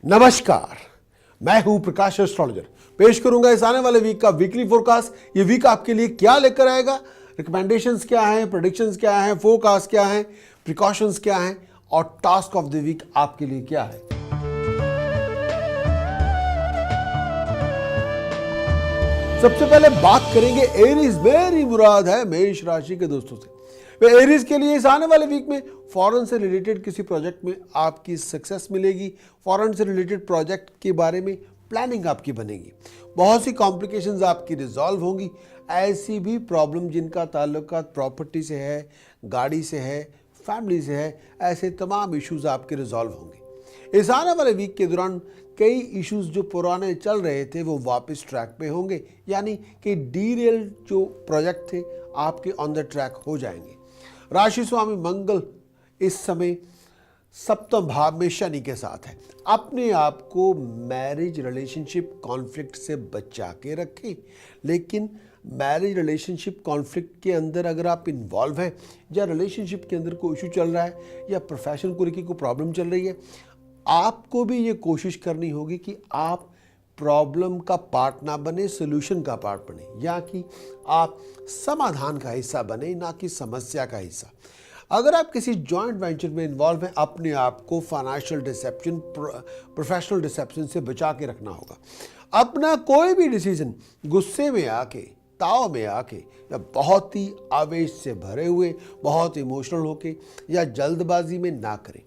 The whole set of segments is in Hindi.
नमस्कार, मैं हूं प्रकाश एस्ट्रोलॉजर। पेश करूंगा इस आने वाले वीक का वीकली फोरकास्ट। ये वीक आपके लिए क्या लेकर आएगा, रिकमेंडेशंस क्या हैं, प्रेडिक्शंस क्या हैं, फोरकास्ट क्या हैं, प्रिकॉशंस क्या हैं और टास्क ऑफ द वीक आपके लिए क्या है। सबसे पहले बात करेंगे एरीज। मेरी मुराद है मेष राशि के दोस्तों से। वे एरीज के लिए इस आने वाले वीक में फॉरेन से रिलेटेड किसी प्रोजेक्ट में आपकी सक्सेस मिलेगी। फॉरेन से रिलेटेड प्रोजेक्ट के बारे में प्लानिंग आपकी बनेगी। बहुत सी कॉम्प्लिकेशंस आपकी रिजॉल्व होंगी। ऐसी भी प्रॉब्लम जिनका ताल्लुकात प्रॉपर्टी से है, गाड़ी से है, फैमिली से है, ऐसे तमाम इश्यूज आपके रिजॉल्व होंगे। इस आने वाले वीक के दौरान कई इश्यूज जो पुराने चल रहे थे वो वापस ट्रैक पे होंगे, यानी कि डीरेल जो प्रोजेक्ट थे आपके ऑन द ट्रैक हो जाएंगे। राशि स्वामी मंगल इस समय सप्तम भाव में शनि के साथ है। अपने आप को मैरिज रिलेशनशिप कॉन्फ्लिक्ट से बचा के रखें। लेकिन मैरिज रिलेशनशिप कॉन्फ्लिक्ट के अंदर अगर आप इन्वॉल्व हैं या रिलेशनशिप के अंदर कोई इशू चल रहा है या प्रोफेशन को लेकर कोई प्रॉब्लम चल रही है, आपको भी ये कोशिश करनी होगी कि आप प्रॉब्लम का पार्ट ना बने, सोल्यूशन का पार्ट बने, या कि आप समाधान का हिस्सा बने, ना कि समस्या का हिस्सा। अगर आप किसी जॉइंट वेंचर में इन्वॉल्व हैं, अपने आप को फाइनेंशियल डिसेप्शन, प्रोफेशनल डिसेप्शन से बचा के रखना होगा। अपना कोई भी डिसीजन गुस्से में आके, ताव में आके या बहुत ही आवेश से भरे हुए, बहुत इमोशनल होके या जल्दबाजी में ना करें।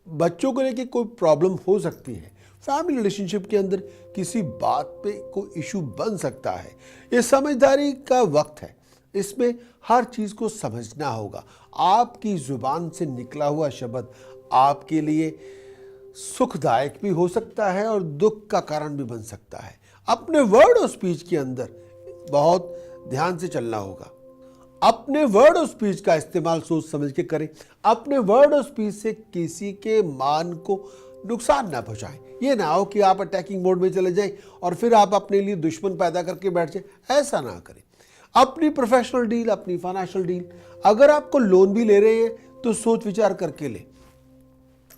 बच्चों को लेकर कोई प्रॉब्लम हो सकती है, फैमिली रिलेशनशिप के अंदर किसी बात पे कोई इशू बन सकता है। ये समझदारी का वक्त है, इसमें हर चीज़ को समझना होगा। आपकी जुबान से निकला हुआ शब्द आपके लिए सुखदायक भी हो सकता है और दुख का कारण भी बन सकता है। अपने वर्ड और स्पीच के अंदर बहुत ध्यान से चलना होगा। अपने वर्ड और स्पीच का इस्तेमाल सोच समझ के करें। अपने वर्ड और स्पीच से किसी के मान को नुकसान ना पहुंचाएं। ये ना हो कि आप अटैकिंग मोड में चले जाएं और फिर आप अपने लिए दुश्मन पैदा करके बैठ जाएं। ऐसा ना करें। अपनी प्रोफेशनल डील, अपनी फाइनेंशियल डील, अगर आपको लोन भी ले रहे हैं तो सोच विचार करके लें।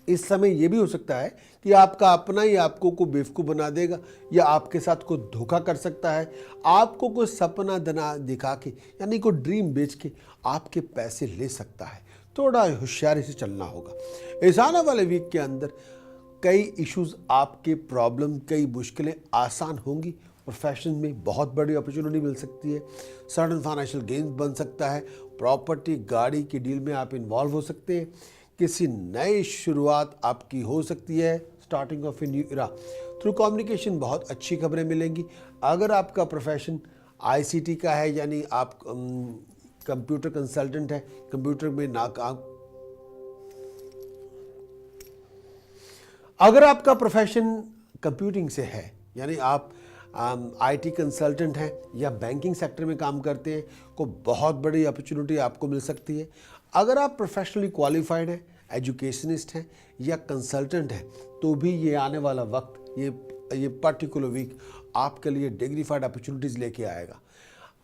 इस समय यह भी हो सकता है कि आपका अपना ही आपको को बेवकूफ़ बना देगा या आपके साथ कोई धोखा कर सकता है। आपको कोई सपना दिखा के, यानी कोई ड्रीम बेच के आपके पैसे ले सकता है। थोड़ा होशियारी से चलना होगा। इस आने वाले वीक के अंदर कई इश्यूज, आपके प्रॉब्लम, कई मुश्किलें आसान होंगी। प्रोफेशन में बहुत बड़ी अपॉर्चुनिटी मिल सकती है। सडन फाइनेंशियल गेन बन सकता है। प्रॉपर्टी, गाड़ी की डील में आप इन्वॉल्व हो सकते हैं। किसी नई शुरुआत आपकी हो सकती है। Starting of a new era. Through communication बहुत अच्छी खबरें मिलेंगी। अगर आपका प्रोफेशन आईसीटी का है, यानी आप कंप्यूटर कंसल्टेंट है, कंप्यूटर में नाकाम, अगर आपका प्रोफेशन कंप्यूटिंग से है, यानी आप आईटी कंसल्टेंट हैं या बैंकिंग सेक्टर में काम करते हैं, को बहुत बड़ी अपॉर्चुनिटी आपको मिल सकती है। अगर आप प्रोफेशनली क्वालिफाइड हैं, एजुकेशनिस्ट हैं या कंसल्टेंट हैं, तो भी ये आने वाला वक्त, ये पर्टिकुलर वीक आपके लिए डिग्निफाइड अपॉर्चुनिटीज़ लेके आएगा।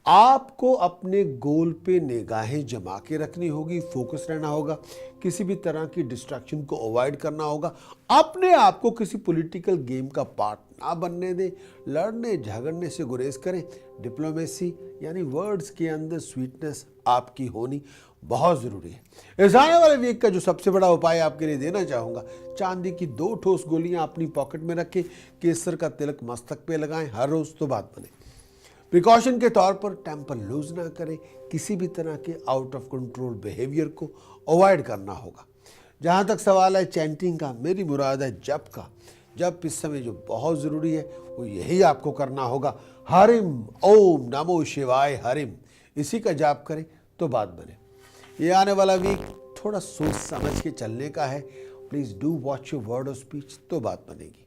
आपको अपने गोल पे निगाहें जमा के रखनी होगी, फोकस रहना होगा। किसी भी तरह की डिस्ट्रैक्शन को अवॉइड करना होगा। अपने आप को किसी पॉलिटिकल गेम का पार्ट ना बनने दें। लड़ने झगड़ने से गुरेज करें। डिप्लोमेसी, यानी वर्ड्स के अंदर स्वीटनेस आपकी होनी बहुत ज़रूरी है। इस आने वाले वीक का जो सबसे बड़ा उपाय आपके लिए देना चाहूँगा, चांदी की 2 ठोस गोलियाँ अपनी पॉकेट में रखें। केसर का तिलक मस्तक पे लगाएं हर रोज़, तो बात बने। प्रिकॉशन के तौर पर टेम्पर लूज ना करें। किसी भी तरह के आउट ऑफ कंट्रोल बिहेवियर को अवॉइड करना होगा। जहाँ तक सवाल है चैंटिंग का, मेरी मुराद है जप का। जप इस समय जो बहुत ज़रूरी है वो यही आपको करना होगा। हरिम ओम नमो शिवाय हरिम, इसी का जाप करें तो बात बने। ये आने वाला वीक थोड़ा सोच समझ के चलने का है। Please do watch your word और स्पीच, तो बात बनेगी।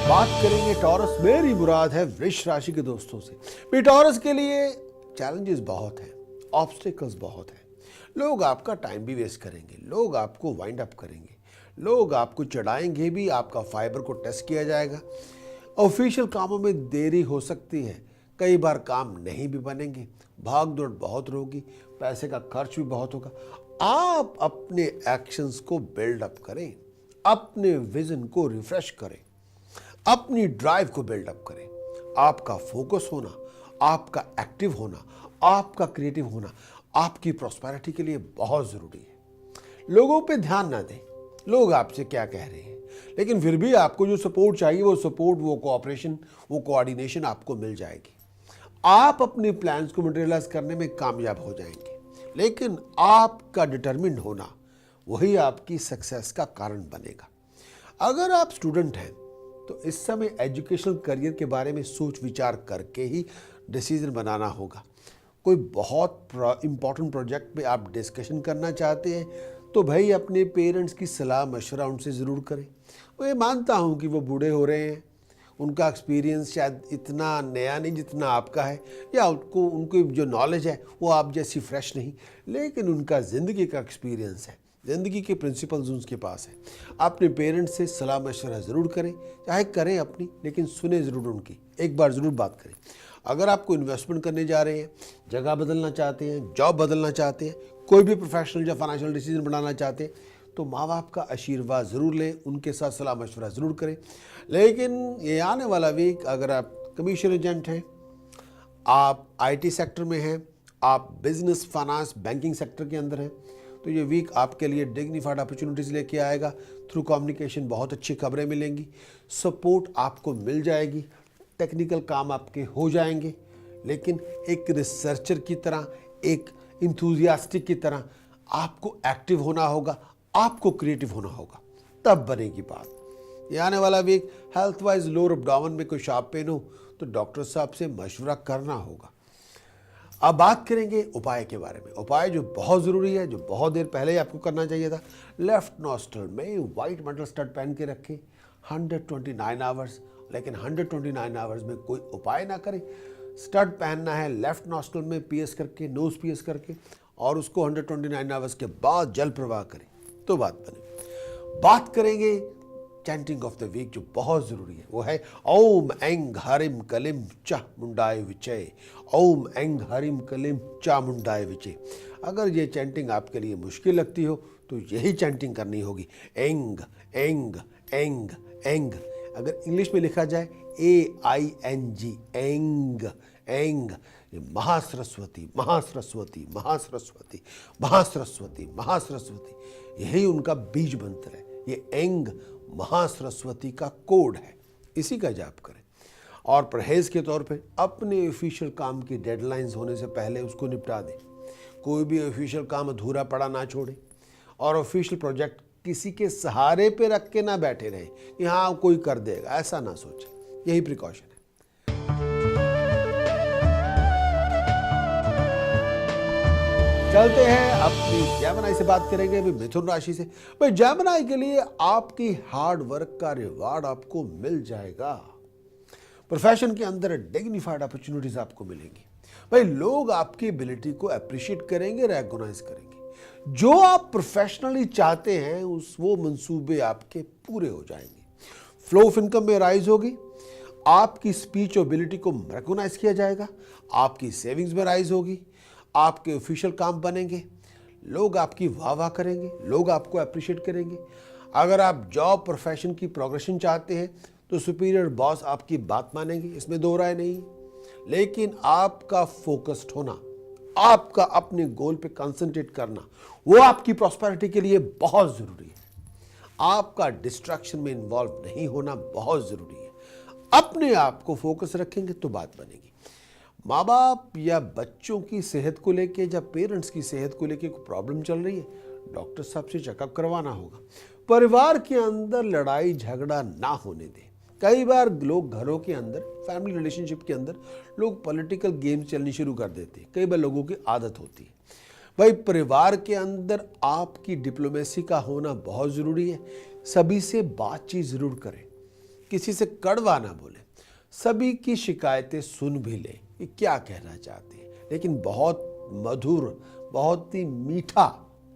बात करेंगे टॉरस। मेरी मुराद है वृष राशि के दोस्तों से। टॉरस के लिए चैलेंजेस बहुत हैं, ऑब्स्टिकल्स बहुत हैं। लोग आपका टाइम भी वेस्ट करेंगे, लोग आपको वाइंड अप करेंगे, लोग आपको चढ़ाएंगे भी। आपका फाइबर को टेस्ट किया जाएगा। ऑफिशियल कामों में देरी हो सकती है। कई बार काम नहीं भी बनेंगे, भाग दौड़ बहुत होगी, पैसे का खर्च भी बहुत होगा। आप अपने एक्शंस को बिल्ड अप करें, अपने विजन को रिफ्रेश करें, अपनी ड्राइव को बिल्ड अप करें। आपका फोकस होना, आपका एक्टिव होना, आपका क्रिएटिव होना आपकी प्रॉस्पेरिटी के लिए बहुत जरूरी है। लोगों पे ध्यान ना दें, लोग आपसे क्या कह रहे हैं, लेकिन फिर भी आपको जो सपोर्ट चाहिए वो सपोर्ट, वो कोऑपरेशन, वो कोऑर्डिनेशन आपको मिल जाएगी। आप अपने प्लान्स को मटेरियलाइज करने में कामयाब हो जाएंगे, लेकिन आपका डिटरमिन्ड होना वही आपकी सक्सेस का कारण बनेगा। अगर आप स्टूडेंट हैं तो इस समय एजुकेशनल करियर के बारे में सोच विचार करके ही डिसीजन बनाना होगा। कोई बहुत इंपॉर्टेंट प्रोजेक्ट पे आप डिस्कशन करना चाहते हैं तो भाई अपने पेरेंट्स की सलाह मशवरा उनसे ज़रूर करें। मैं मानता हूँ कि वो बूढ़े हो रहे हैं, उनका एक्सपीरियंस शायद इतना नया नहीं जितना आपका है, या उनकी जो नॉलेज है वो आप जैसी फ्रेश नहीं, लेकिन उनका ज़िंदगी का एक्सपीरियंस है, ज़िंदगी के प्रिंसिपल्स उनके पास है। अपने पेरेंट्स से सलाह मशवरा ज़रूर करें, चाहे करें अपनी, लेकिन सुने ज़रूर उनकी, एक बार ज़रूर बात करें। अगर आपको इन्वेस्टमेंट करने जा रहे हैं, जगह बदलना चाहते हैं, जॉब बदलना चाहते हैं, कोई भी प्रोफेशनल या फाइनेंशियल डिसीजन बनाना चाहते हैं, तो माँ बाप का आशीर्वाद ज़रूर लें, उनके साथ सलाह मशवरा ज़रूर करें। लेकिन ये आने वाला वीक अगर आप कमीशन एजेंट हैं, आप आईटी सेक्टर में हैं, आप बिजनेस, फाइनेंस, बैंकिंग सेक्टर के अंदर हैं, तो ये वीक आपके लिए डिग्निफाइड अपॉर्चुनिटीज़ लेके आएगा। थ्रू कम्युनिकेशन बहुत अच्छी खबरें मिलेंगी, सपोर्ट आपको मिल जाएगी, टेक्निकल काम आपके हो जाएंगे, लेकिन एक रिसर्चर की तरह, एक इंथुजियास्टिक की तरह आपको एक्टिव होना होगा, आपको क्रिएटिव होना होगा, तब बनेगी बात। ये आने वाला week health wise lower abdomen में कोई शार्प पेन हो तो डॉक्टर साहब से मशवरा करना होगा। अब बात करेंगे उपाय के बारे में। उपाय जो बहुत ज़रूरी है, जो बहुत देर पहले ही आपको करना चाहिए था, लेफ्ट नॉस्ट्रल में वाइट मेटल स्टड पहन के रखें 129 आवर्स। लेकिन 129 आवर्स में कोई उपाय ना करें, स्टड पहनना है लेफ्ट नॉस्ट्रल में पीएस करके, नोज पीएस करके, और उसको 129 आवर्स के बाद जल प्रवाह करें तो बात बने। बात करेंगे चैंटिंग ऑफ द वीक जो बहुत ज़रूरी है, वो है ओम ऐंग हरिम कलिम चामुंडाय विचय। ओम ऐंग हरिम कलिम चामुंडाय विचय। अगर ये चैंटिंग आपके लिए मुश्किल लगती हो तो यही चैंटिंग करनी होगी, एंग एंग एंग एंग। अगर इंग्लिश में लिखा जाए AING, एंग एंग। महासरस्वती महासरस्वती महासरस्वती महासरस्वती महासरस्वती, यही उनका बीज मंत्र है। ये एंग महासरस्वती का कोड है, इसी का जाप करें। और परहेज के तौर पे अपने ऑफिशियल काम की डेडलाइंस होने से पहले उसको निपटा दें। कोई भी ऑफिशियल काम अधूरा पड़ा ना छोड़े, और ऑफिशियल प्रोजेक्ट किसी के सहारे पे रख के ना बैठे रहे कि हाँ कोई कर देगा, ऐसा ना सोचें। यही प्रिकॉशन है। चलते हैं अपनी जेमिनी से बात करेंगे अभी मिथुन राशि से। भाई जेमिनी के लिए आपकी हार्ड वर्क का रिवार्ड आपको मिल जाएगा। प्रोफेशन के अंदर डिग्निफाइड अपॉर्चुनिटीज आपको मिलेंगी। भाई लोग आपकी एबिलिटी को अप्रिशिएट करेंगे, रिकॉग्नाइज करेंगे। जो आप प्रोफेशनली चाहते हैं उस वो मंसूबे आपके पूरे हो जाएंगे। फ्लो ऑफ इनकम में राइज होगी, आपकी स्पीच और एबिलिटी को रिकॉग्नाइज किया जाएगा, आपकी सेविंग्स में राइज होगी, आपके ऑफिशियल काम बनेंगे, लोग आपकी वाह वाह करेंगे, लोग आपको अप्रिशिएट करेंगे। अगर आप जॉब प्रोफेशन की प्रोग्रेशन चाहते हैं तो सुपीरियर बॉस आपकी बात मानेंगे, इसमें दो राय नहीं। लेकिन आपका फोकस्ड होना, आपका अपने गोल पे कंसंट्रेट करना, वो आपकी प्रॉस्पेरिटी के लिए बहुत जरूरी है। आपका डिस्ट्रैक्शन में इन्वॉल्व नहीं होना बहुत जरूरी है। अपने आप को फोकस रखेंगे तो बात बनेगी। माँ बाप या बच्चों की सेहत को लेके या पेरेंट्स की सेहत को लेके कोई प्रॉब्लम चल रही है, डॉक्टर साहब से चेकअप करवाना होगा। परिवार के अंदर लड़ाई झगड़ा ना होने दें। कई बार लोग घरों के अंदर, फैमिली रिलेशनशिप के अंदर लोग पॉलिटिकल गेम चलनी शुरू कर देते हैं। कई बार लोगों की आदत होती है। भाई परिवार के अंदर आपकी डिप्लोमेसी का होना बहुत ज़रूरी है। सभी से बातचीत ज़रूर करें, किसी से कड़वा ना बोलें, सभी की शिकायतें सुन भी लें कि क्या कहना चाहते हैं, लेकिन बहुत मधुर, बहुत ही मीठा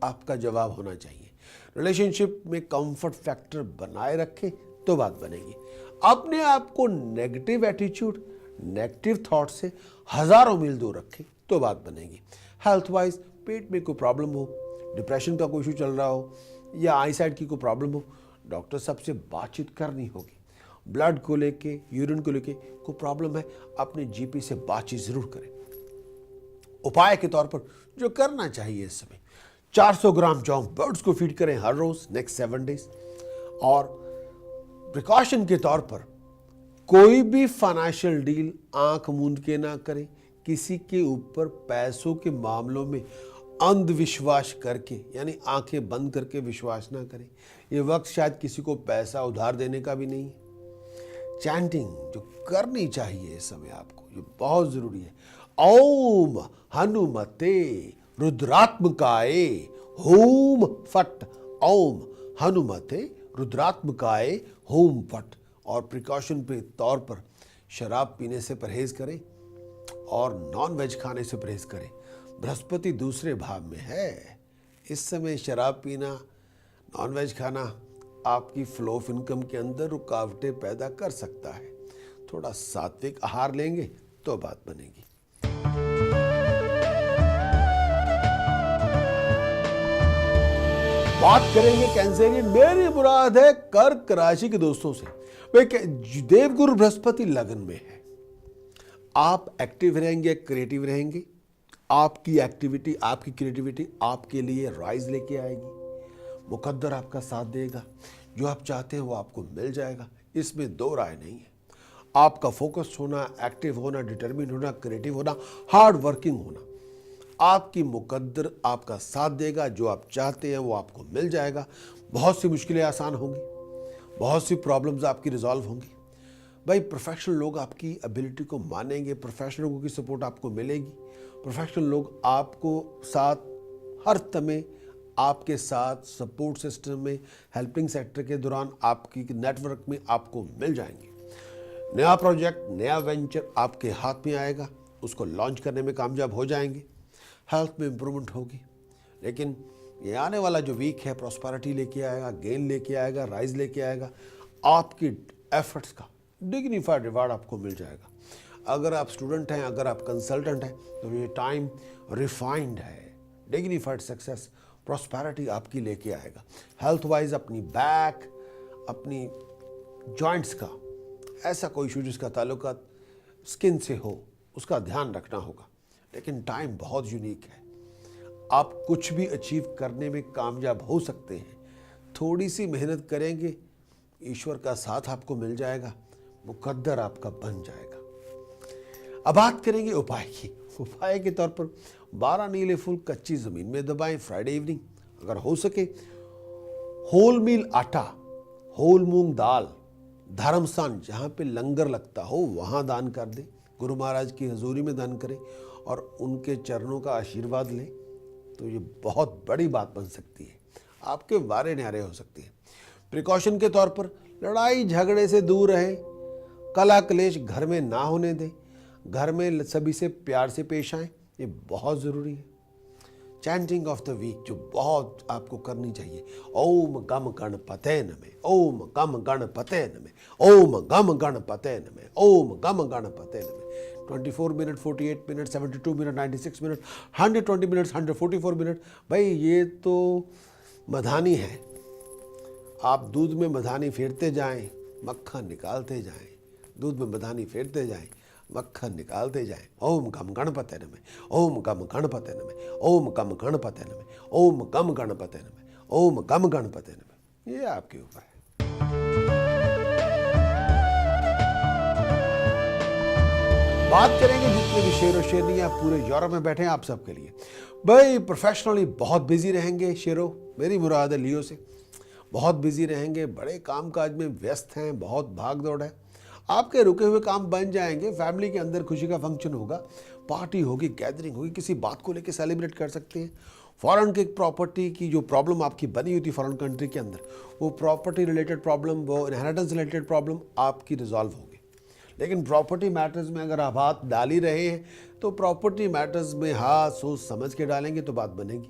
आपका जवाब होना चाहिए। रिलेशनशिप में कंफर्ट फैक्टर बनाए रखें तो बात बनेगी। अपने आप को नेगेटिव एटीट्यूड, नेगेटिव थॉट से हजारों मील दूर रखें तो बात बनेगी। हेल्थ वाइज पेट में कोई प्रॉब्लम हो, डिप्रेशन का कोई इशू चल रहा हो या आईसाइट की कोई प्रॉब्लम हो, डॉक्टर साहब से बातचीत करनी होगी। ब्लड को लेके, यूरिन को लेके कोई प्रॉब्लम है, अपने जीपी से बातचीत जरूर करें। उपाय के तौर पर जो करना चाहिए इस समय, 400 ग्राम जौ बर्ड्स को फीड करें हर रोज नेक्स्ट 7 डेज। और प्रिकॉशन के तौर पर कोई भी फाइनेंशियल डील आंख मूंद के ना करें, किसी के ऊपर पैसों के मामलों में अंधविश्वास करके यानी आंखें बंद करके विश्वास ना करें। ये वक्त शायद किसी को पैसा उधार देने का भी नहीं है। चैंटिंग जो करनी चाहिए इस समय आपको, ये बहुत जरूरी है। ओम हनुमते रुद्रात्मकाय होम फट, ओम हनुमते रुद्रात्मकाय होम फट। और प्रिकॉशन पे तौर पर शराब पीने से परहेज करें और नॉन वेज खाने से परहेज करें। बृहस्पति दूसरे भाव में है, इस समय शराब पीना, नॉन वेज खाना आपकी फ्लो ऑफ इनकम के अंदर रुकावटें पैदा कर सकता है। थोड़ा सात्विक आहार लेंगे तो बात बनेगी। बात करेंगे कैंसरियन, मेरी मुराद है कर्क राशि के दोस्तों से। वे देवगुरु बृहस्पति लगन में है। आप एक्टिव रहेंगे, क्रिएटिव रहेंगे। आपकी एक्टिविटी, आपकी क्रिएटिविटी आपके लिए राइज लेके आएगी। मुकद्दर आपका साथ देगा, जो आप चाहते हैं वो आपको मिल जाएगा, इसमें दो राय नहीं है। आपका फोकस होना, एक्टिव होना, डिटरमिन होना, क्रिएटिव होना, हार्ड वर्किंग होना, आपकी मुकद्दर आपका साथ देगा। जो आप चाहते हैं वो आपको मिल जाएगा। बहुत सी मुश्किलें आसान होंगी, बहुत सी प्रॉब्लम्स आपकी रिजॉल्व होंगी। भाई प्रोफेशनल लोग आपकी एबिलिटी को मानेंगे, प्रोफेशनल लोगों की सपोर्ट आपको मिलेगी। प्रोफेशनल लोग आपको साथ हर समय आपके साथ सपोर्ट सिस्टम में, हेल्पिंग सेक्टर के दौरान आपकी नेटवर्क में आपको मिल जाएंगे। नया प्रोजेक्ट, नया वेंचर आपके हाथ में आएगा, उसको लॉन्च करने में कामयाब हो जाएंगे। हेल्थ में इम्प्रूवमेंट होगी। लेकिन ये आने वाला जो वीक है प्रॉस्पेरिटी लेके आएगा, गेन लेके आएगा, राइज लेके आएगा। आपकी एफर्ट्स का डिग्निफाइड रिवार्ड आपको मिल जाएगा। अगर आप स्टूडेंट हैं, अगर आप कंसल्टेंट हैं, तो ये टाइम रिफाइंड है। डिग्निफाइड सक्सेस, प्रॉस्पेरिटी आपकी लेके आएगा। हेल्थ वाइज अपनी बैक, अपनी जॉइंट्स का ऐसा कोई इशू जिसका ताल्लुकात स्किन से हो, उसका ध्यान रखना होगा। लेकिन टाइम बहुत यूनिक है, आप कुछ भी अचीव करने में कामयाब हो सकते हैं। थोड़ी सी मेहनत करेंगे, ईश्वर का साथ आपको मिल जाएगा, मुकद्दर आपका बन जाएगा। अब बात करेंगे उपाय की। उपाय के तौर पर 12 नीले फूल कच्ची जमीन में दबाएं फ्राइडे इवनिंग। अगर हो सके होल मील आटा, होल मूंग दाल, धर्मस्थान जहाँ पे लंगर लगता हो वहाँ दान कर दें। गुरु महाराज की हजूरी में दान करें और उनके चरणों का आशीर्वाद लें, तो ये बहुत बड़ी बात बन सकती है, आपके वारे न्यारे हो सकती है। प्रिकॉशन के तौर पर लड़ाई झगड़े से दूर रहें, कला क्लेश घर में ना होने दें, घर में सभी से प्यार से पेश आएं, ये बहुत ज़रूरी है। चैंटिंग ऑफ द वीक जो बहुत आपको करनी चाहिए, ओम गम गणपते नमः, ओम गम गणपते नमः, ओम गम गणपते नमः, ओम गम गणपते नमः। 24 minute, 48 minute, 72 minute, 96 minute, 120 minute, 144 minute. भाई ये तो मधानी है। आप दूध में मधानी फेरते जाएं, मक्खन निकालते जाएं, दूध में मधानी फेरते जाएं, मक्खन निकालते जाएं। ओम गम गणपते नमः, ओम गम गणपते नमः, ओम गम गणपते नमः, ओम गम गणपते नमः, ओम गम गणपते नमः। ये आपके उपाय है। बात करेंगे जितने भी शेर और शेरनियां पूरे यूरोप में बैठे हैं आप सबके लिए। भाई प्रोफेशनली बहुत बिजी रहेंगे शेरों, मेरी मुराद है लियो से। बहुत बिजी रहेंगे, बड़े कामकाज में व्यस्त हैं, बहुत भाग दौड़ है। आपके रुके हुए काम बन जाएंगे। फैमिली के अंदर खुशी का फंक्शन होगा, पार्टी होगी, गैदरिंग होगी, किसी बात को लेकर सेलिब्रेट कर सकते हैं। फॉरेन के प्रॉपर्टी की जो प्रॉब्लम आपकी बनी हुई थी फॉरेन कंट्री के अंदर, वो प्रॉपर्टी रिलेटेड प्रॉब्लम, वो इनहेरिटेंस रिलेटेड प्रॉब्लम आपकी रिजॉल्व होगी। लेकिन प्रॉपर्टी मैटर्स में अगर आप हाथ डाल ही रहे हैं तो प्रॉपर्टी मैटर्स में हाथ सोच समझ के डालेंगे तो बात बनेगी।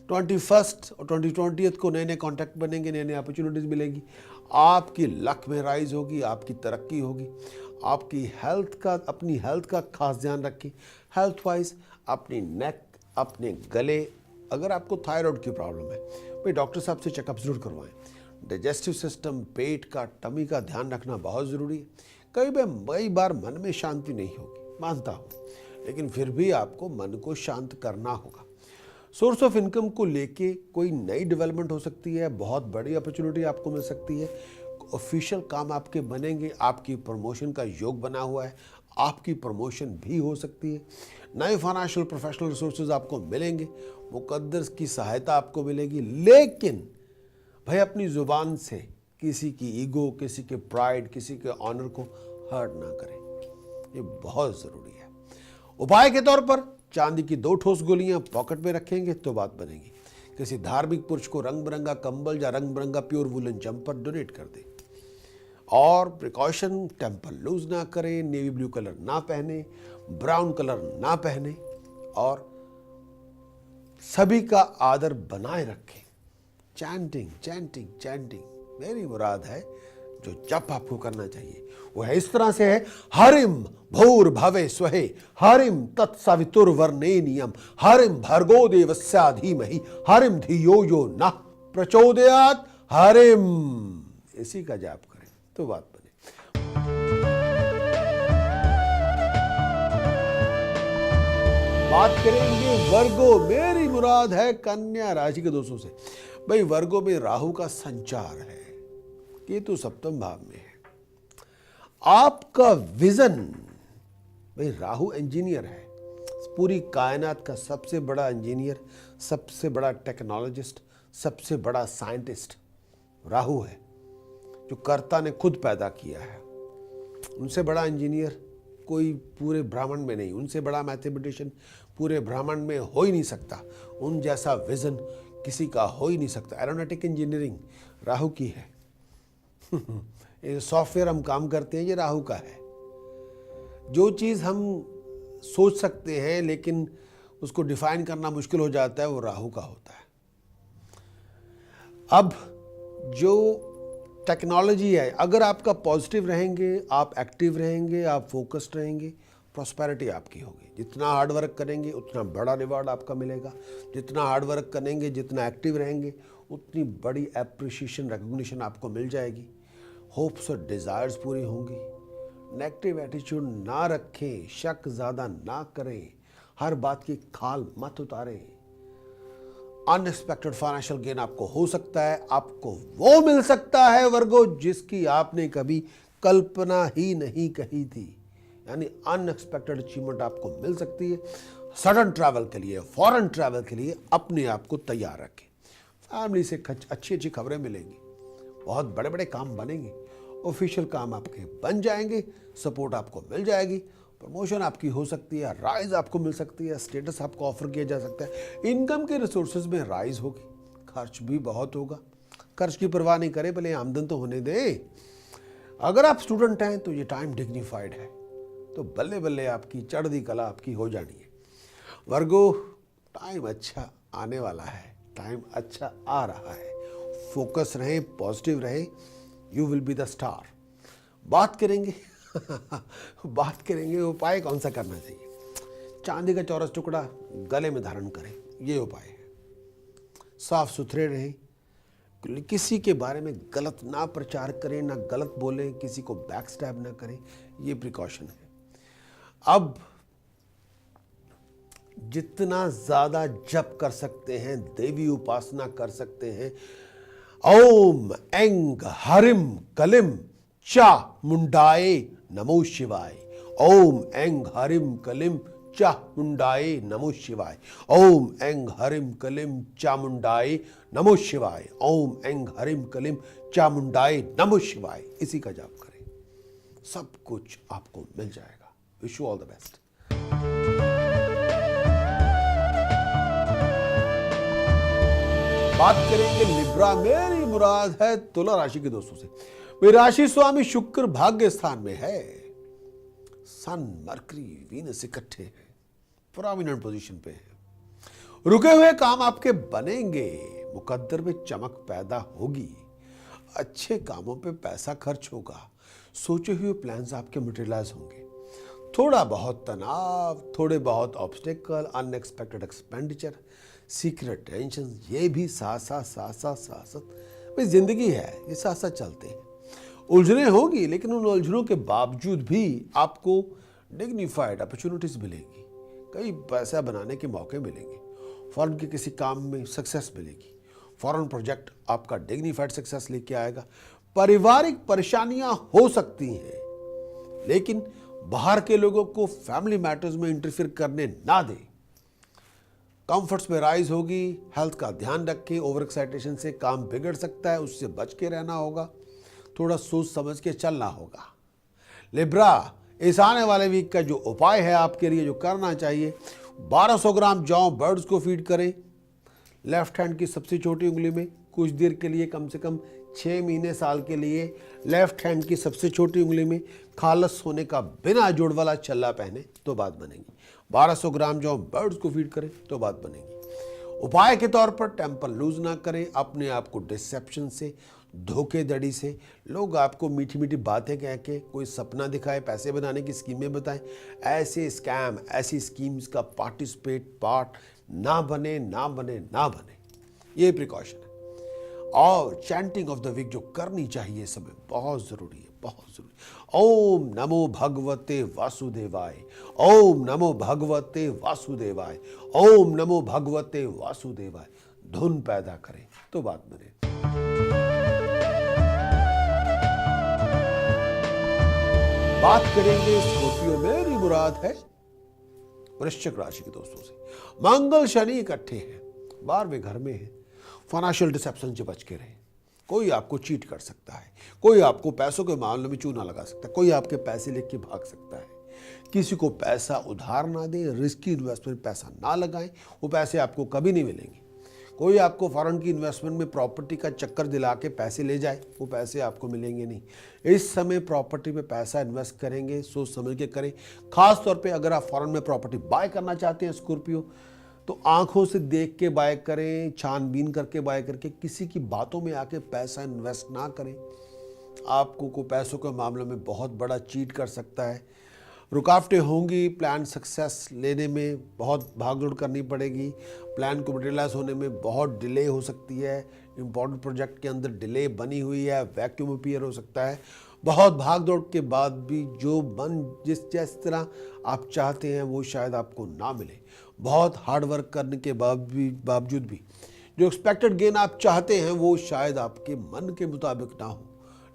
21 और 20 को नए नए कॉन्टैक्ट बनेंगे, नए नए अपॉर्चुनिटीज़ मिलेंगी। आपकी लक में राइज होगी, आपकी तरक्की होगी, आपकी अपनी हेल्थ का खास ध्यान रखें। हेल्थ वाइज अपनी नेक, अपने गले, अगर आपको थायराइड की प्रॉब्लम है भाई डॉक्टर साहब से चेकअप जरूर करवाएं। डाइजेस्टिव सिस्टम, पेट का, टमी का ध्यान रखना बहुत ज़रूरी है। कई बार मन में शांति नहीं होगी, मानता हूँ, लेकिन फिर भी आपको मन को शांत करना होगा। सोर्स ऑफ इनकम को लेके कोई नई डेवलपमेंट हो सकती है, बहुत बड़ी अपॉर्चुनिटी आपको मिल सकती है, ऑफिशियल काम आपके बनेंगे, आपकी प्रमोशन का योग बना हुआ है, आपकी प्रमोशन भी हो सकती है, नए फाइनेंशियल प्रोफेशनल रिसोर्सेज आपको मिलेंगे, मुकद्दर की सहायता आपको मिलेगी। लेकिन भाई अपनी जुबान से किसी की ईगो, किसी के प्राइड, किसी के ऑनर को हर्ट ना करें, ये बहुत ज़रूरी है। उपाय के तौर पर चांदी की 2 ठोस गोलियां पॉकेट में रखेंगे तो बात बनेगी। किसी धार्मिक पुरुष को रंग बिरंगा कंबल या रंग बिरंगा प्योर वुलन जम्पर डोनेट कर दें। और प्रिकॉशन, टेम्पल लूज ना करें, नेवी ब्लू कलर ना पहने, ब्राउन कलर ना पहने, और सभी का आदर बनाए रखें। चैंटिंग चैंटिंग चैंटिंग मेरी मुराद है जो जप आपको करना चाहिए वो है इस तरह से है, हरिम भूर भवे स्वहे, हरिम तत्सवितुर्वरेण्यम, हरिम भर्गो देवस्य धीमहि, हरिम धियो यो नः प्रचोदयात्, हरिम। इसी का जाप करें तो बात बने। बात करेंगे वर्गो, मेरी मुराद है कन्या राशि के दोस्तों से। भाई वर्गो में राहु का संचार है, केतु सप्तम भाव में है। आपका विजन, भाई राहु इंजीनियर है, पूरी कायनात का सबसे बड़ा इंजीनियर, सबसे बड़ा टेक्नोलॉजिस्ट, सबसे बड़ा साइंटिस्ट राहु है, जो कर्ता ने खुद पैदा किया है। उनसे बड़ा इंजीनियर कोई पूरे ब्रह्मांड में नहीं, उनसे बड़ा मैथमेटिशियन पूरे ब्रह्मांड में हो ही नहीं सकता, उन जैसा विजन किसी का हो ही नहीं सकता। एरोनॉटिक इंजीनियरिंग राहु की है। ये सॉफ्टवेयर हम काम करते हैं, ये राहु का है। जो चीज़ हम सोच सकते हैं लेकिन उसको डिफाइन करना मुश्किल हो जाता है, वो राहु का होता है। अब जो टेक्नोलॉजी है, अगर आपका पॉजिटिव रहेंगे, आप एक्टिव रहेंगे, आप फोकस्ड रहेंगे, प्रॉस्पेरिटी आपकी होगी। जितना हार्ड वर्क करेंगे उतना बड़ा रिवॉर्ड आपका मिलेगा। जितना हार्ड वर्क करेंगे, जितना एक्टिव रहेंगे, उतनी बड़ी एप्रिसिएशन, रिकॉग्निशन आपको मिल जाएगी। होप्स और डिज़ायर्स पूरी होंगी। नेगेटिव एटीट्यूड ना रखें, शक ज़्यादा ना करें, हर बात की खाल मत उतारें। अनएक्सपेक्टेड फाइनेंशियल गेन आपको हो सकता है, आपको वो मिल सकता है वर्गो जिसकी आपने कभी कल्पना ही नहीं कही थी, यानी अनएक्सपेक्टेड अचीवमेंट आपको मिल सकती है। सडन ट्रैवल के लिए, फॉरेन ट्रैवल के लिए अपने आप को तैयार रखें। फैमिली से अच्छी अच्छी खबरें मिलेंगी, बहुत बड़े बड़े काम बनेंगे, ऑफिशियल काम आपके बन जाएंगे, सपोर्ट आपको मिल जाएगी, प्रमोशन आपकी हो सकती है, राइज आपको मिल सकती है, स्टेटस आपको ऑफर किया जा सकता है, इनकम के रिसोर्सेज में राइज होगी। खर्च भी बहुत होगा, खर्च की परवाह नहीं करें, पहले आमदन तो होने दें। अगर आप स्टूडेंट हैं तो ये टाइम डिग्निफाइड है, तो बल्ले बल्ले आपकी चढ़ती कला आपकी हो जानी है। वर्गो टाइम अच्छा आने वाला है, टाइम अच्छा आ रहा है। फोकस रहें, पॉजिटिव रहें, you will be the star. बात करेंगे बात करेंगे उपाय कौन सा करना चाहिए। चांदी का चौरस टुकड़ा गले में धारण करें, ये उपाय है। साफ सुथरे रहें, किसी के बारे में गलत ना प्रचार करें, ना गलत बोलें, किसी को बैक स्टैब ना करें, ये प्रिकॉशन है। अब जितना ज्यादा जप कर सकते हैं, देवी उपासना कर सकते हैं, ओम ऐंग हरिम कलिम चा मुंडाए नमो शिवाय, ओम ऐंग हरिम कलिम चा मुंडाए नमो शिवाय, ओम ऐंग हरिम कलिम चा मुंडाए नमो शिवाय, ओम ऐंग हरिम कलिम चा मुंडाए नमो शिवाय। इसी का जाप करें, सब कुछ आपको मिल जाएगा। Wish you all the best. बात करेंगे लिब्रा, मेरी मुराद है तुला राशि के दोस्तों से। मेरी राशि स्वामी शुक्र भाग्य स्थान में है, सन मरकरी वीनस इकट्ठे हैं, प्रोमिनेंट पोजीशन पे है। रुके हुए काम आपके बनेंगे, मुकद्दर में चमक पैदा होगी, अच्छे कामों पे पैसा खर्च होगा, सोचे हुए प्लान्स आपके मटेरियलाइज होंगे। थोड़ा बहुत तनाव, थोड़े बहुत obstacle, unexpected expenditure, secret tension, ये भी साथ भाई जिंदगी है, ये साथ साथ चलते हैं। उलझने होगी, लेकिन उन उलझनों के बावजूद भी आपको डिग्निफाइड अपॉर्चुनिटीज मिलेगी, कई पैसा बनाने के मौके मिलेंगे, फॉरेन के किसी काम में सक्सेस मिलेगी, फॉरेन प्रोजेक्ट आपका डिग्निफाइड सक्सेस लेके आएगा। पारिवारिक परेशानियां हो सकती हैं, लेकिन बाहर के लोगों को फैमिली मैटर्स में इंटरफेयर करने ना दें। कंफर्ट्स में राइज होगी, हेल्थ का ध्यान रखें, ओवर एक्साइटेशन से काम बिगड़ सकता है, उससे बच के रहना होगा, थोड़ा सोच समझ के चलना होगा। लिब्रा, इस आने वाले वीक का जो उपाय है आपके लिए जो करना चाहिए, 1200 ग्राम जौ बर्ड्स को फीड करें लेफ्ट हैंड की सबसे छोटी उंगली में, कुछ देर के लिए, कम से कम 6 महीने साल के लिए लेफ्ट हैंड की सबसे छोटी उंगली में खालस होने का बिना जोड़ वाला छल्ला पहने तो बात बनेगी। 1200 ग्राम जौ बर्ड्स को फीड करें तो बात बनेगी। उपाय के तौर पर टेम्पर लूज ना करें, अपने आप को डिसेप्शन से, धोखेधड़ी से, लोग आपको मीठी मीठी बातें कह के कोई सपना दिखाए, पैसे बनाने की स्कीमें बताएं, ऐसे स्कैम, ऐसी स्कीम्स का पार्ट ना बने। ये प्रिकॉशन है। और चैंटिंग ऑफ द वीक जो करनी चाहिए इस समय, बहुत जरूरी है। ओम नमो भगवते वासुदेवाय, ओम नमो भगवते वासुदेवाय, ओम नमो भगवते वासुदेवाय, धुन पैदा करें तो बात बने। बात करेंगे स्कॉर्पियो, मेरी मुराद है वृश्चिक राशि के दोस्तों से। मंगल शनि इकट्ठे हैं, 12वें घर में है। फाइनेंशियल डिसेप्शन से बच के रहे। कोई आपको चीट कर सकता है, कोई आपको पैसों के मामले में चूना लगा सकता है, कोई आपके पैसे लेके भाग सकता है। किसी को पैसा उधार ना दें, रिस्की इन्वेस्टमेंट पैसा ना लगाएं, वो पैसे आपको कभी नहीं मिलेंगे। कोई आपको फॉरेन की इन्वेस्टमेंट में प्रॉपर्टी का चक्कर दिला के पैसे ले जाए, वो पैसे आपको मिलेंगे नहीं। इस समय प्रॉपर्टी में पैसा इन्वेस्ट करेंगे, सोच समझ के करें। खास तौर पे अगर आप फॉरेन में प्रॉपर्टी बाय करना चाहते हैं स्कॉर्पियो, तो आंखों से देख के बाय करें, छानबीन करके बाय करके, किसी की बातों में आके पैसा इन्वेस्ट ना करें। आपको को पैसों के मामले में बहुत बड़ा चीट कर सकता है। रुकावटें होंगी, प्लान सक्सेस लेने में बहुत भागदौड़ करनी पड़ेगी, प्लान को मटेरियलाइज होने में बहुत डिले हो सकती है। इंपॉर्टेंट प्रोजेक्ट के अंदर डिले बनी हुई है, वैक्यूम अपीयर हो सकता है। बहुत भागदौड़ के बाद भी जो जिस तरह आप चाहते हैं वो शायद आपको ना मिले। बहुत हार्ड वर्क करने के बावजूद भी जो एक्सपेक्टेड गेन आप चाहते हैं वो शायद आपके मन के मुताबिक ना हो।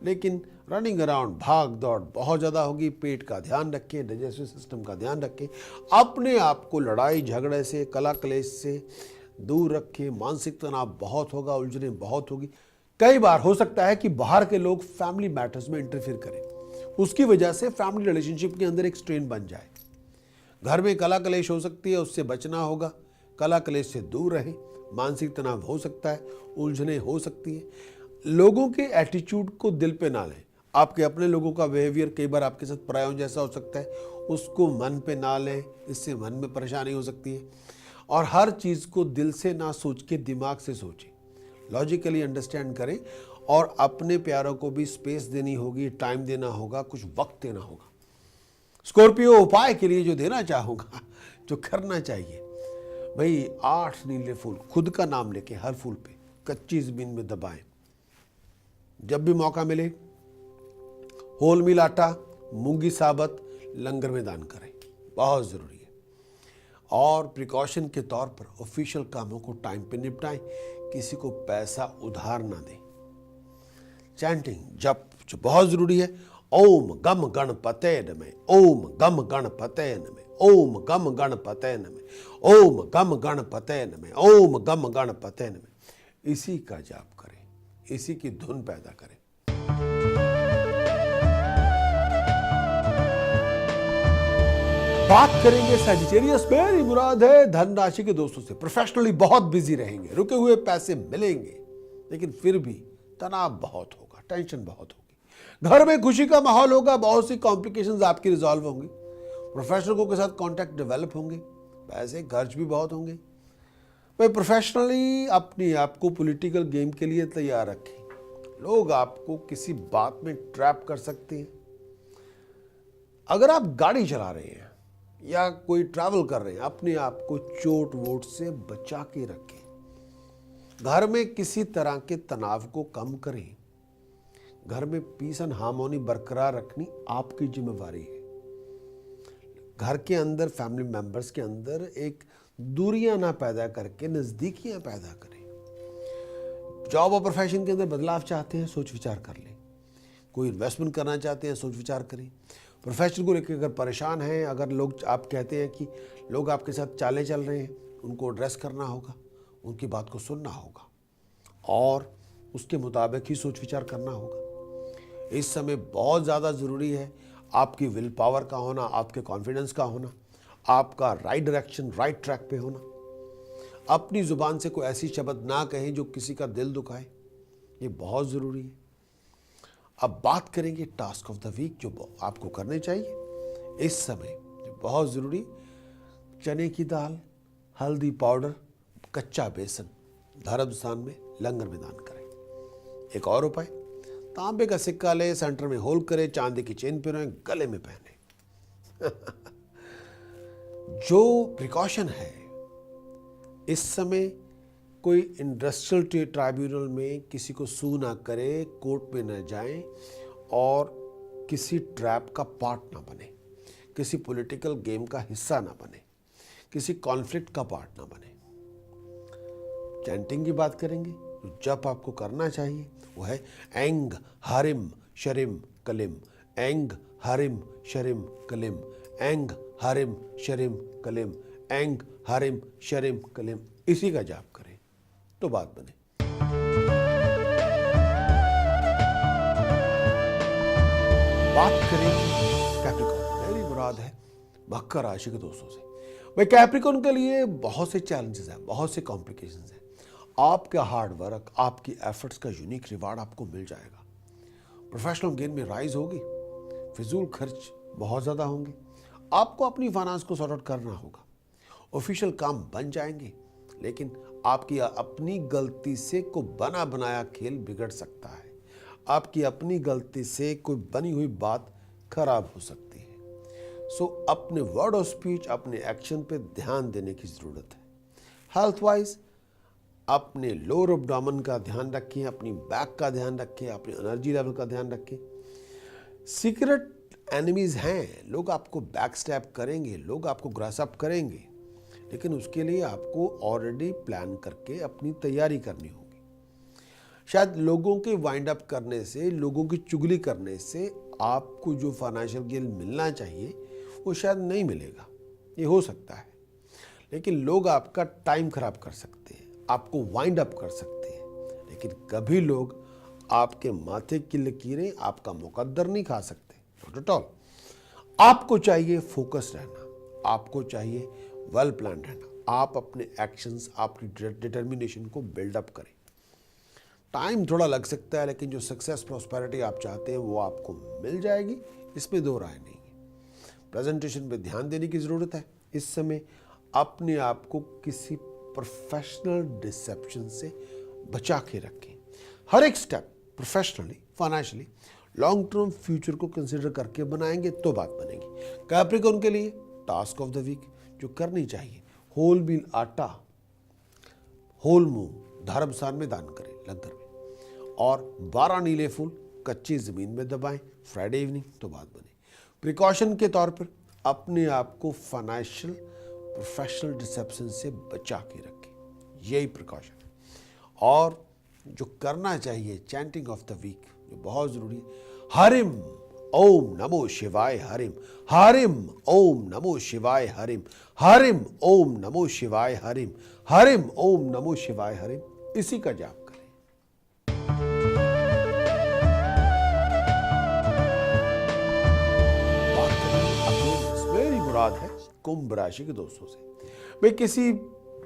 लेकिन रनिंग अराउंड, भाग दौड़ बहुत ज़्यादा होगी। पेट का ध्यान रखें, डाइजेस्टिव सिस्टम का ध्यान रखें, अपने आप को लड़ाई झगड़े से, कला कलेश से दूर रखें। मानसिक तनाव बहुत होगा, उलझने बहुत होगी। कई बार हो सकता है कि बाहर के लोग फैमिली मैटर्स में इंटरफेयर करें, उसकी वजह से फैमिली रिलेशनशिप के अंदर एक स्ट्रेन बन जाए। घर में कला कलेश हो सकती है, उससे बचना होगा। कला कलेश से दूर रहें। मानसिक तनाव हो सकता है, उलझने हो सकती है। लोगों के एटीट्यूड को दिल पे ना लें। आपके अपने लोगों का बिहेवियर कई बार आपके साथ परायों जैसा हो सकता है, उसको मन पे ना लें, इससे मन में परेशानी हो सकती है। और हर चीज़ को दिल से ना सोच के दिमाग से सोचें, लॉजिकली अंडरस्टैंड करें। और अपने प्यारों को भी स्पेस देनी होगी, टाइम देना होगा, कुछ वक्त देना होगा। स्कॉर्पियो, उपाय के लिए जो देना चाहूँगा, जो करना चाहिए भाई, 8 नीले फूल खुद का नाम लेके हर फूल पे कच्ची जमीन में दबाएं। जब भी मौका मिले होल मिल आटा, मूंगी साबत लंगर में दान करें, बहुत ज़रूरी है। और प्रिकॉशन के तौर पर ऑफिशियल कामों को टाइम पे निपटाएं, किसी को पैसा उधार ना दें। चैंटिंग जप जो बहुत ज़रूरी है, ओम गम गणपते नमः, ओम गम गणपते नमः, ओम गम गणपते नमः, ओम गम गणपते नमः, ओम गम गणपते नमः। इसी का जाप करें, इसी की धुन पैदा करें। बात करेंगे सजिटेरियस, मेरी मुराद है धन राशि के दोस्तों से। प्रोफेशनली बहुत बिजी रहेंगे, रुके हुए पैसे मिलेंगे, लेकिन फिर भी तनाव बहुत होगा, टेंशन बहुत होगी। घर में खुशी का माहौल होगा, बहुत सी कॉम्प्लिकेशंस आपकी रिजॉल्व होंगी। प्रोफेशनलों के साथ कांटेक्ट डेवलप होंगे, पैसे खर्च भी बहुत होंगे। भाई प्रोफेशनली अपने आप को पॉलिटिकल गेम के लिए तैयार रखें। लोग आपको किसी बात में ट्रैप कर सकते हैं, अगर आप गाड़ी चला रहे हैं या कोई ट्रैवल कर रहे हैं, अपने आप को चोट वोट से बचा के रखें। घर में किसी तरह के तनाव को कम करें। घर में पीस एंड हार्मोनी बरकरार रखनी आपकी जिम्मेवारी है। घर के अंदर फैमिली मेंबर्स के अंदर एक दूरियां ना पैदा करके नजदीकियां पैदा करें। जॉब और प्रोफेशन के अंदर बदलाव चाहते हैं, सोच विचार कर लें। कोई इन्वेस्टमेंट करना चाहते हैं, सोच विचार करें। प्रोफेशन को लेकर अगर परेशान हैं, अगर लोग आप कहते हैं कि लोग आपके साथ चाले चल रहे हैं, उनको एड्रेस करना होगा, उनकी बात को सुनना होगा और उसके मुताबिक ही सोच विचार करना होगा। इस समय बहुत ज़्यादा ज़रूरी है आपकी विल पावर का होना, आपके कॉन्फिडेंस का होना, आपका राइट डायरेक्शन, राइट ट्रैक पे होना। अपनी ज़ुबान से कोई ऐसी शब्द ना कहें जो किसी का दिल दुखाए, ये बहुत ज़रूरी है। अब बात करेंगे टास्क ऑफ द वीक जो आपको करने चाहिए इस समय। बहुत ज़रूरी, चने की दाल, हल्दी पाउडर, कच्चा बेसन धर्म स्थान में लंगर में दान करें। एक और उपाय, तांबे का सिक्का ले, सेंटर में होल करे, चांदी की चेन पहने, गले में पहने। जो प्रिकॉशन है, इस समय कोई इंडस्ट्रियल ट्राइब्यूनल में किसी को सू ना करे, कोर्ट में न जाएं और किसी ट्रैप का पार्ट ना बने, किसी पॉलिटिकल गेम का हिस्सा ना बने, किसी कॉन्फ्लिक्ट का पार्ट ना बने। चैंटिंग की बात करेंगे, तो जप आपको करना चाहिए वो है एंग हरिम शरिम कलिम, एंग हरिम शरिम कलिम, एंग हरिम शरिम कलिम, एंग हरिम शरिम कलिम। इसी का जाप करें तो बात बने। बात करेंगे कैप्रिकॉर्न। मेरी मुराद है मकर राशि के दोस्तों से। भाई कैप्रिकॉर्न के लिए बहुत से चैलेंजेस हैं, बहुत से कॉम्प्लिकेशंस हैं। आपका हार्ड वर्क, आपकी एफर्ट्स का यूनिक रिवार्ड आपको मिल जाएगा। प्रोफेशनल गेन में राइज होगी, फिजूल खर्च बहुत ज़्यादा होंगे। आपको अपनी फाइनेंस को सॉर्ट आउट करना होगा। ऑफिशियल काम बन जाएंगे, लेकिन आपकी अपनी गलती से कोई बना बनाया खेल बिगड़ सकता है। आपकी अपनी गलती से कोई बनी हुई बात खराब हो सकती है। सो अपने वर्ड ऑफ स्पीच, अपने एक्शन पे ध्यान देने की ज़रूरत है। हेल्थ वाइज अपने लोअर एब्डोमेन का ध्यान रखें, अपनी बैक का ध्यान रखें, अपने एनर्जी लेवल का ध्यान रखें। सीक्रेट एनिमीज हैं, लोग आपको बैक स्टैप करेंगे, लोग आपको ग्रास अप करेंगे, लेकिन उसके लिए आपको ऑलरेडी प्लान करके अपनी तैयारी करनी होगी। शायद लोगों के वाइंड अप करने से, लोगों की चुगली करने से आपको जो फाइनेंशियल गेन मिलना चाहिए वो शायद नहीं मिलेगा, ये हो सकता है। लेकिन लोग आपका टाइम खराब कर सकते हैं, आपको वाइंड अप कर सकते हैं, लेकिन कभी लोग आपके माथे की लकीरें, आपका मुकद्दर नहीं खा सकते, नॉट एट ऑल। आपको चाहिए फोकस रहना, आपको चाहिए वेल प्लान रहना। आप अपने एक्शंस, आपकी डिटर्मिनेशन को बिल्डअप करें। टाइम थोड़ा लग सकता है, लेकिन जो सक्सेस प्रॉस्पेरिटी आप चाहते हैं वो आपको मिल जाएगी, इसमें दो राय नहीं है। प्रेजेंटेशन पे ध्यान देने की ज़रूरत है। इस समय अपने आप को किसी प्रोफेशनल डिसेप्शन से बचा के रखें। हर एक step professionally, financially, long term future को कंसिडर करके बनाएंगे तो बात बनेगी। कैप्रिकॉर्न के लिए टास्क ऑफ द वीक जो करनी चाहिए, होल व्हील आटा, होल मूंग धर्म स्थान में दान करें लंगर में, और 12 नीले फूल कच्ची जमीन में दबाएं फ्राइडे इवनिंग तो बात बने। प्रिकॉशन के तौर पर अपने आप को फाइनेंशियल प्रोफेशनल डिसेप्शन से बचा के रखें, यही प्रिकॉशन है। और जो करना चाहिए चैंटिंग ऑफ द वीक जो बहुत जरूरी है, हरिम ओम नमो शिवाय हरिम, हरिम ओम नमो शिवाय हरिम, हरिम ओम नमो शिवाय हरिम, हरिम ओम नमो शिवाय हरिम, इसी का जाप करें। बात करें मेरी मुराद है कुंभ राशि के दोस्तों से। भाई किसी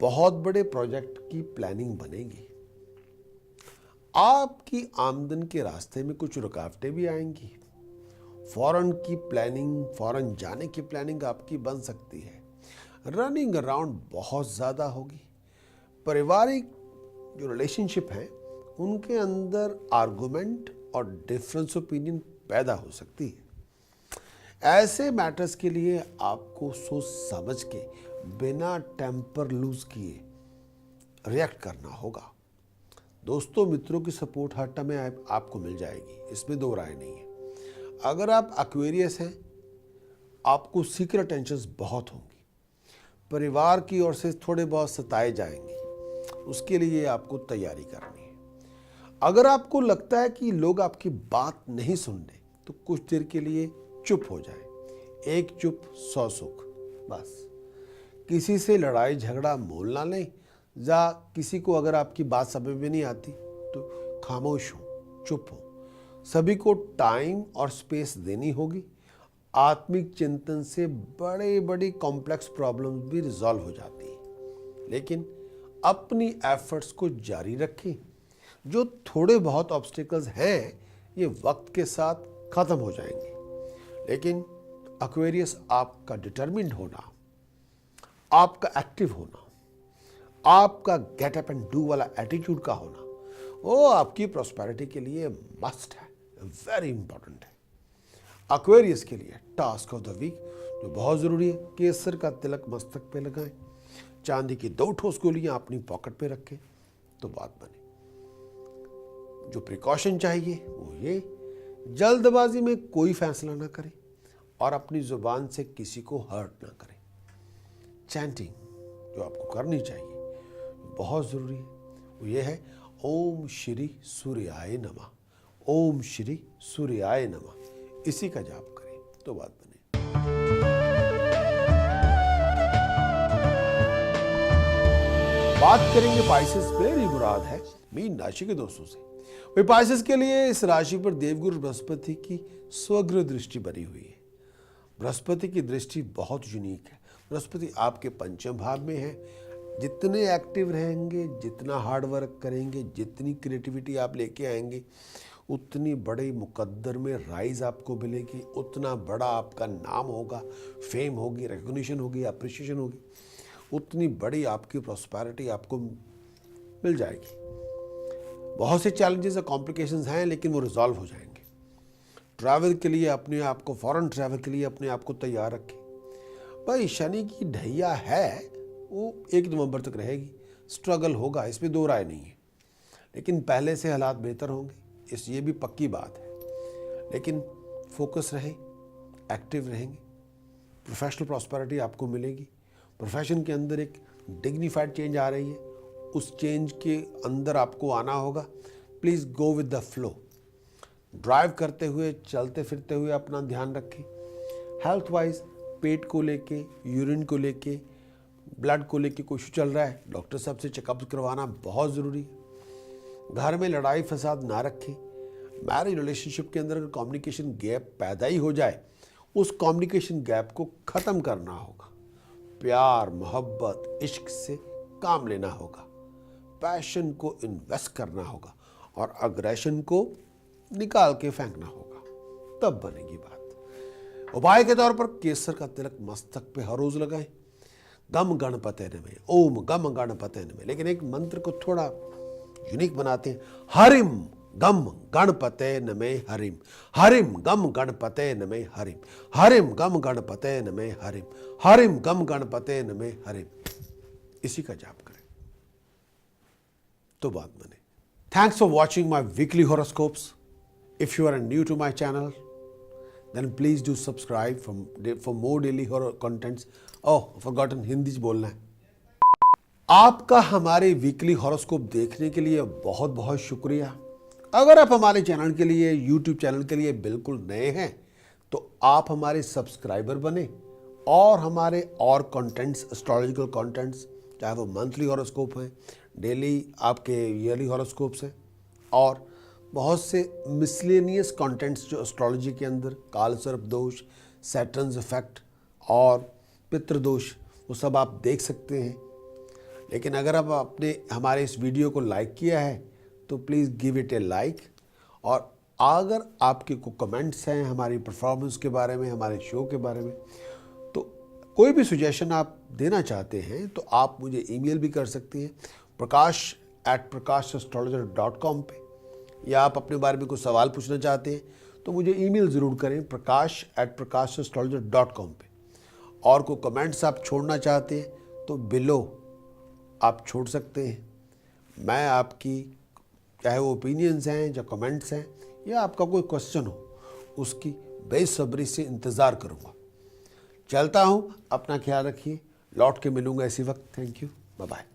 बहुत बड़े प्रोजेक्ट की प्लानिंग बनेगी, आपकी आमदन के रास्ते में कुछ रुकावटें भी आएंगी। फॉरेन की प्लानिंग, फॉरेन जाने की प्लानिंग आपकी बन सकती है। रनिंग अराउंड बहुत ज़्यादा होगी। पारिवारिक जो रिलेशनशिप हैं उनके अंदर आर्गुमेंट और डिफरेंस ओपिनियन पैदा हो सकती है। ऐसे मैटर्स के लिए आपको सोच समझ के बिना टेम्पर लूज किए रिएक्ट करना होगा। दोस्तों मित्रों की सपोर्ट हर टाइम आपको मिल जाएगी, इसमें दो राय नहीं है। अगर आप एक्वेरियस हैं, आपको सीक्रेट टेंशन्स बहुत होंगी, परिवार की ओर से थोड़े बहुत सताए जाएंगे, उसके लिए आपको तैयारी करनी है। अगर आपको लगता है कि लोग आपकी बात नहीं सुन रहे तो कुछ देर के लिए चुप हो जाए। एक चुप 100 सुख। बस किसी से लड़ाई झगड़ा मोल ना लें, या किसी को अगर आपकी बात समझ में नहीं आती तो खामोश हो, चुप हो। सभी को टाइम और स्पेस देनी होगी। आत्मिक चिंतन से बड़ी कॉम्प्लेक्स प्रॉब्लम्स भी रिजॉल्व हो जाती है, लेकिन अपनी एफर्ट्स को जारी रखें। जो थोड़े बहुत ऑब्स्टिकल्स हैं ये वक्त के साथ खत्म हो जाएंगे, लेकिन एक्वेरियस आपका डिटरमिन्ड होना, आपका एक्टिव होना, आपका गेट अप एंड डू वाला एटीट्यूड का होना, वो आपकी प्रॉस्पेरिटी के लिए मस्ट है, वेरी इंपॉर्टेंट है। एक्वेरियस के लिए टास्क ऑफ द वीक जो बहुत जरूरी है, केसर का तिलक मस्तक पे लगाएं, चांदी की 2 ठोस गोलियां अपनी पॉकेट पे रखें तो बात बने। जो प्रिकॉशन चाहिए वो ये, जल्दबाजी में कोई फैसला ना करें और अपनी जुबान से किसी को हर्ट ना करें। चैंटिंग जो आपको करनी चाहिए बहुत जरूरी है, वो ये है ओम श्री सूर्याय नमः, ओम श्री सूर्याय नमः। इसी का जाप करें तो बात बने। बात करेंगे पाइसेस मेरी मुराद है मीन राशि के दोस्तों से। वे पाइसेस के लिए इस राशि पर देवगुरु बृहस्पति की स्वगृह दृष्टि बनी हुई है। बृहस्पति की दृष्टि बहुत यूनिक है। बृहस्पति आपके पंचम भाव में है। जितने एक्टिव रहेंगे, जितना हार्ड वर्क करेंगे, जितनी क्रिएटिविटी आप लेके आएंगे, उतनी बड़े मुकद्दर में राइज आपको मिलेगी, उतना बड़ा आपका नाम होगा, फेम होगी, रिकॉग्निशन होगी, अप्रिशिएशन होगी, उतनी बड़ी आपकी प्रॉस्पेरिटी आपको मिल जाएगी। बहुत से चैलेंजेस और कॉम्प्लिकेशंस हैं, लेकिन वो रिजॉल्व हो जाएंगे। ट्रैवल के लिए अपने आप को, फॉरेन ट्रैवल के लिए अपने आप को तैयार रखें। भाई शनि की ढैया है, वो 1 नवंबर तक रहेगी, स्ट्रगल होगा, इसमें दो राय नहीं है, लेकिन पहले से हालात बेहतर होंगे, ये भी पक्की बात है। लेकिन फोकस रहे, एक्टिव रहेंगे, प्रोफेशनल प्रॉस्पेरिटी आपको मिलेगी। प्रोफेशन के अंदर एक डिग्निफाइड चेंज आ रही है, उस चेंज के अंदर आपको आना होगा। Please go with the flow. Drive करते हुए, चलते फिरते हुए अपना ध्यान रखें। हेल्थ वाइज पेट को लेके, यूरिन को लेके, ब्लड को लेके कुछ चल रहा है, डॉक्टर साहब से चेकअप करवाना बहुत ज़रूरी है। घर में लड़ाई फसाद ना रखें। मैरिज रिलेशनशिप के अंदर अगर कम्युनिकेशन गैप पैदा ही हो जाए, उस कम्युनिकेशन गैप को ख़त्म करना होगा। प्यार, मोहब्बत, इश्क से काम लेना होगा। पैशन को इन्वेस्ट करना होगा और अग्रेशन को निकाल के फेंकना होगा, तब बनेगी बात। उपाय के तौर पर केसर का तिलक मस्तक पे हर रोज लगाएं। गम गणपते नमः, ओम गम गणपते नमः, लेकिन एक मंत्र को थोड़ा यूनिक बनाते हैं। हरिम गम गणपते नमः हरिम, हरिम गम गणपते नमः हरिम, हरिम गम गणपते नमः हरिम, हरिम गम गणपते नमः हरिम। इसी का जाप करें तो बात बने। Thanks for watching my weekly horoscopes. If you are new to my channel, then please do subscribe for more daily horror contents. Oh, forgotten Hindi बोलना है। आपका हमारे वीकली हॉरोस्कोप देखने के लिए बहुत बहुत शुक्रिया। अगर आप हमारे चैनल के लिए, यूट्यूब चैनल के लिए बिल्कुल नए हैं तो आप हमारे सब्सक्राइबर बने और हमारे और कंटेंट्स, एस्ट्रोलॉजिकल कंटेंट्स, चाहे वो मंथली हॉरोस्कोप हैं, डेली आपके ईयरली हॉरोस्कोप्स हैं, और बहुत से मिसलेनियस कंटेंट्स जो एस्ट्रोलॉजी के अंदर, काल सर्प दोष, सैटर्न्स इफेक्ट और पितृदोष, वो सब आप देख सकते हैं। लेकिन अगर आप आपने हमारे इस वीडियो को लाइक किया है तो please give it A like, और अगर आपके को कमेंट्स हैं हमारी परफॉर्मेंस के बारे में, हमारे शो के बारे में, तो कोई भी सुजेशन आप देना चाहते हैं तो आप मुझे ईमेल भी कर सकते हैं prakash@prakashastrologer.com पे, या आप अपने बारे में कुछ सवाल पूछना चाहते हैं तो मुझे ईमेल ज़रूर करें prakash@prakashastrologer.com पे। और कोई कमेंट्स आप छोड़ना चाहते हैं तो बिलो आप छोड़ सकते हैं। मैं आपकी चाहे वो ओपिनियंस हैं या कमेंट्स हैं या आपका कोई क्वेश्चन हो, उसकी बेसब्री से इंतज़ार करूँगा। चलता हूँ, अपना ख्याल रखिए, लौट के मिलूँगा इसी वक्त। Thank you, bye bye.